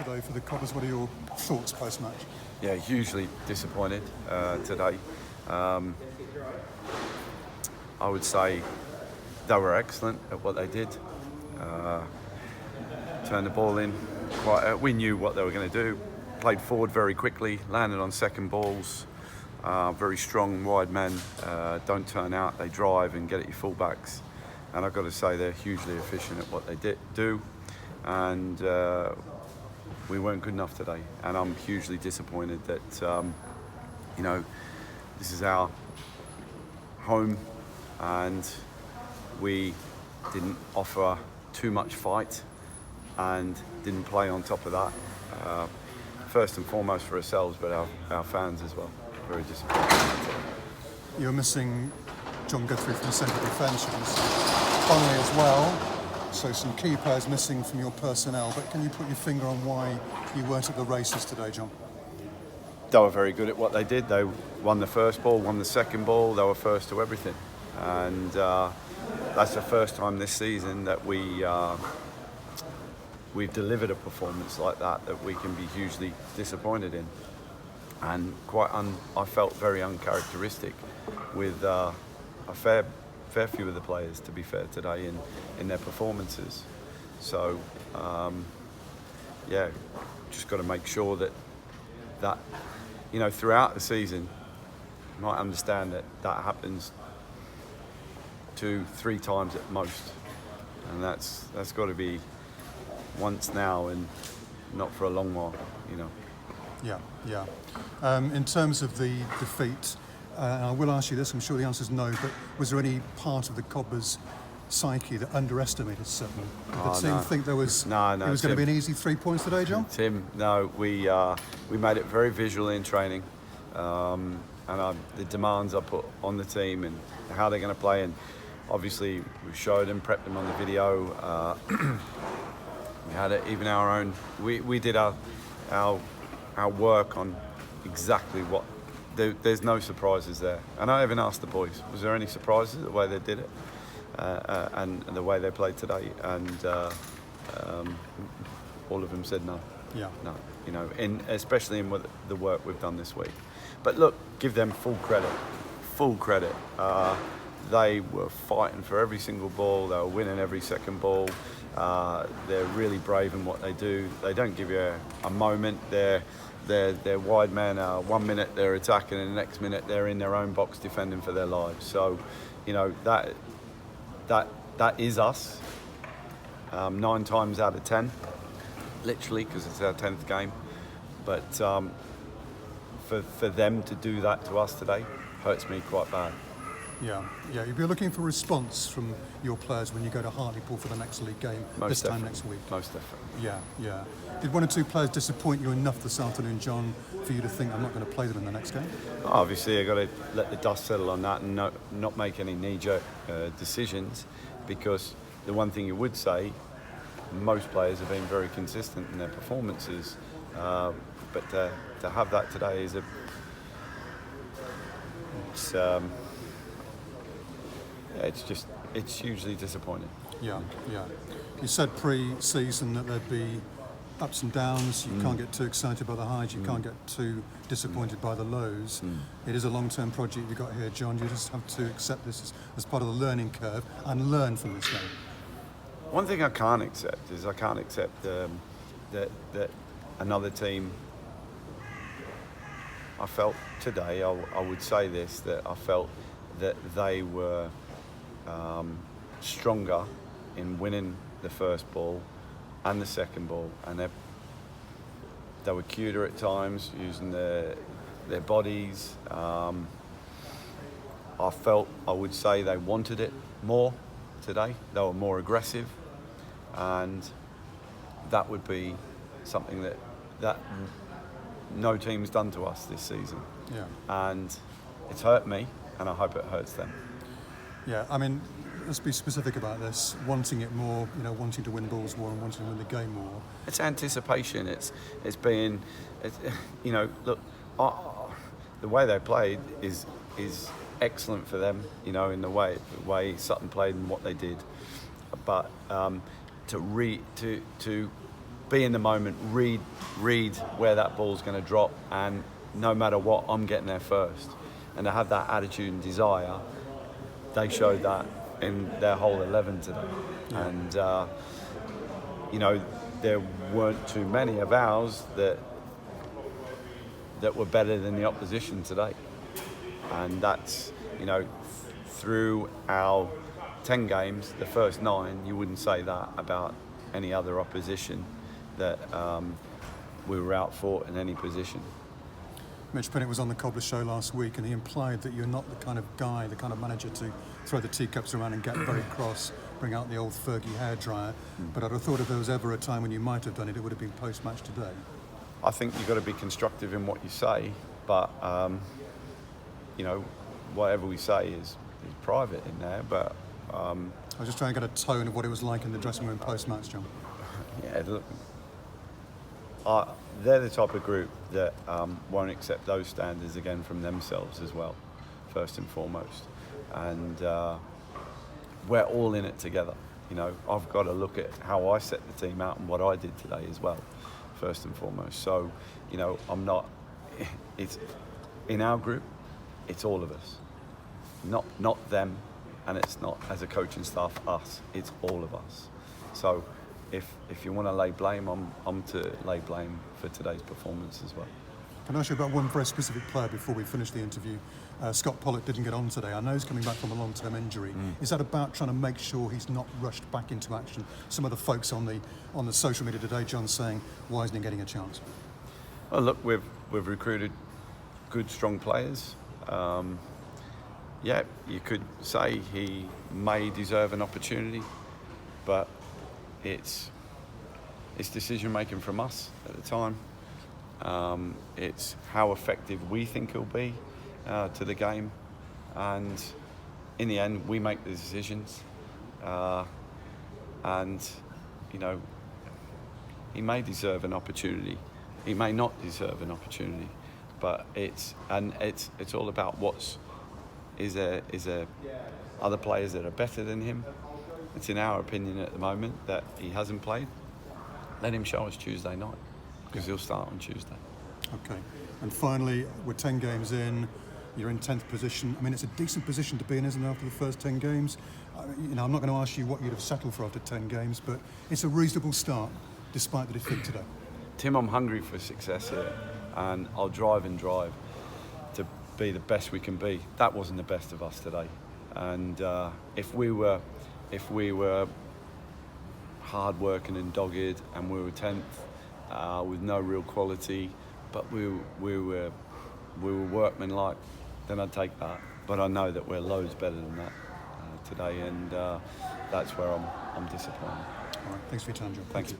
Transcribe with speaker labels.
Speaker 1: today for the Cobbers. What are your thoughts post-match?
Speaker 2: Yeah, hugely disappointed today. I would say they were excellent at what they did. Turned the ball in we knew what they were going to do. Played forward very quickly, landed on second balls. Very strong wide men, don't turn out, they drive and get at your fullbacks. And I've got to say they're hugely efficient at what they do. And we weren't good enough today. And I'm hugely disappointed that, this is our home and we didn't offer too much fight and didn't play on top of that. First and foremost for ourselves, but our fans as well. Very disappointed.
Speaker 1: You're missing John Guthrie from the central defence, Connolly as well. So some key players missing from your personnel. But can you put your finger on why you weren't at the races today, John?
Speaker 2: They were very good at what they did. They won the first ball, won the second ball. They were first to everything. And that's the first time this season that we've delivered a performance like that we can be hugely disappointed in. And I felt very uncharacteristic with a fair few of the players, to be fair, today in their performances. So, just got to make sure that throughout the season, you might understand that happens 2-3 times at most, and that's got to be once now and not for a long while,
Speaker 1: Yeah. In terms of the defeat, I will ask you this, I'm sure the answer is no, but was there any part of the Cobbers' psyche that underestimated Sutton? Did the team think it was going to be an easy 3 points today, John?
Speaker 2: Tim, no, we made it very visual in training, and the demands I put on the team and how they're going to play, and obviously we showed them, prepped them on the video. We had it, even our own. We did our work on exactly what. There's no surprises there. And I even asked the boys, was there any surprises the way they did it and the way they played today? And all of them said no.
Speaker 1: Yeah.
Speaker 2: No. Especially in the work we've done this week. But look, give them full credit. Full credit. They were fighting for every single ball. They were winning every second ball. They're really brave in what they do. They don't give you a moment. They're wide men. 1 minute they're attacking, and the next minute they're in their own box defending for their lives. So, that is us. 9 times out of 10, literally, because it's our 10th game. But for them to do that to us today hurts me quite bad.
Speaker 1: Yeah. You'll be looking for response from your players when you go to Hartlepool for the next league game time next week.
Speaker 2: Most definitely.
Speaker 1: Yeah. Did 1 or 2 players disappoint you enough this afternoon, John, for you to think I'm not going to play them in the next game?
Speaker 2: Obviously, I've got to let the dust settle on that and not make any knee-jerk decisions, because the one thing you would say, most players have been very consistent in their performances, but to have that today is it's hugely disappointing.
Speaker 1: Yeah. You said pre-season that there'd be ups and downs. You can't get too excited by the highs. You can't get too disappointed by the lows. It is a long-term project you've got here, John. You just have to accept this as part of the learning curve and learn from this game.
Speaker 2: One thing I can't accept is that another team. I felt today, I would say this, that I felt that they were stronger in winning the first ball and the second ball, and they were cuter at times, using their bodies. I would say they wanted it more today. They were more aggressive, and that would be something that no team's done to us this season.
Speaker 1: Yeah.
Speaker 2: And it's hurt me, and I hope it hurts them.
Speaker 1: Yeah, I mean, let's be specific about this. Wanting it more, wanting to win balls more and wanting to win the game more.
Speaker 2: It's anticipation. It's being, look, the way they played is excellent for them, in the way Sutton played and what they did. But to be in the moment, read where that ball's going to drop, and no matter what, I'm getting there first. And to have that attitude and desire, they showed that in their whole 11 today.
Speaker 1: Yeah.
Speaker 2: And there weren't too many of ours that were better than the opposition today. And that's, through our 10 games, the first 9, you wouldn't say that about any other opposition, that we were outfought in any position.
Speaker 1: Mitch Pennant was on the Cobbler Show last week, and he implied that you're not the kind of guy, the kind of manager to throw the teacups around and get very cross, bring out the old Fergie hairdryer. But I'd have thought if there was ever a time when you might have done it, it would have been post-match today.
Speaker 2: I think you've got to be constructive in what you say, but whatever we say is private in there. But
Speaker 1: I was just trying to get a tone of what it was like in the dressing room post-match, Jon.
Speaker 2: yeah, look, they're the type of group that won't accept those standards again from themselves as well, first and foremost. And we're all in it together. I've got to look at how I set the team out and what I did today as well, first and foremost. So, I'm not. It's in our group. It's all of us, not them, and it's not as a coaching staff us. It's all of us. So, if you want to lay blame, I'm to lay blame for today's performance as well.
Speaker 1: Can I ask you about one very specific player before we finish the interview? Scott Pollock didn't get on today. I know he's coming back from a long-term injury. Is that about trying to make sure he's not rushed back into action? Some of the folks on the social media today, John, saying, why isn't he getting a chance?
Speaker 2: Well, look, we've recruited good, strong players. You could say he may deserve an opportunity, but it's decision making from us at the time. It's how effective we think he'll be to the game, and in the end, we make the decisions. He may deserve an opportunity. He may not deserve an opportunity, but it's all about is there other players that are better than him. It's in our opinion at the moment that he hasn't played. Let him show us Tuesday night, because he'll start on Tuesday.
Speaker 1: Okay. And finally, we're 10 games in. You're in 10th position. I mean, it's a decent position to be in, isn't it, after the first 10 games? I'm not going to ask you what you'd have settled for after 10 games, but it's a reasonable start, despite the defeat today.
Speaker 2: Tim, I'm hungry for success here, and I'll drive to be the best we can be. That wasn't the best of us today, and if we were hard working and dogged, and we were 10th with no real quality, but we were workmanlike, then I'd take that. But I know that we're loads better than that today, and that's where I'm disappointed.
Speaker 1: All right, thanks for your time, Jon.
Speaker 2: Thank you.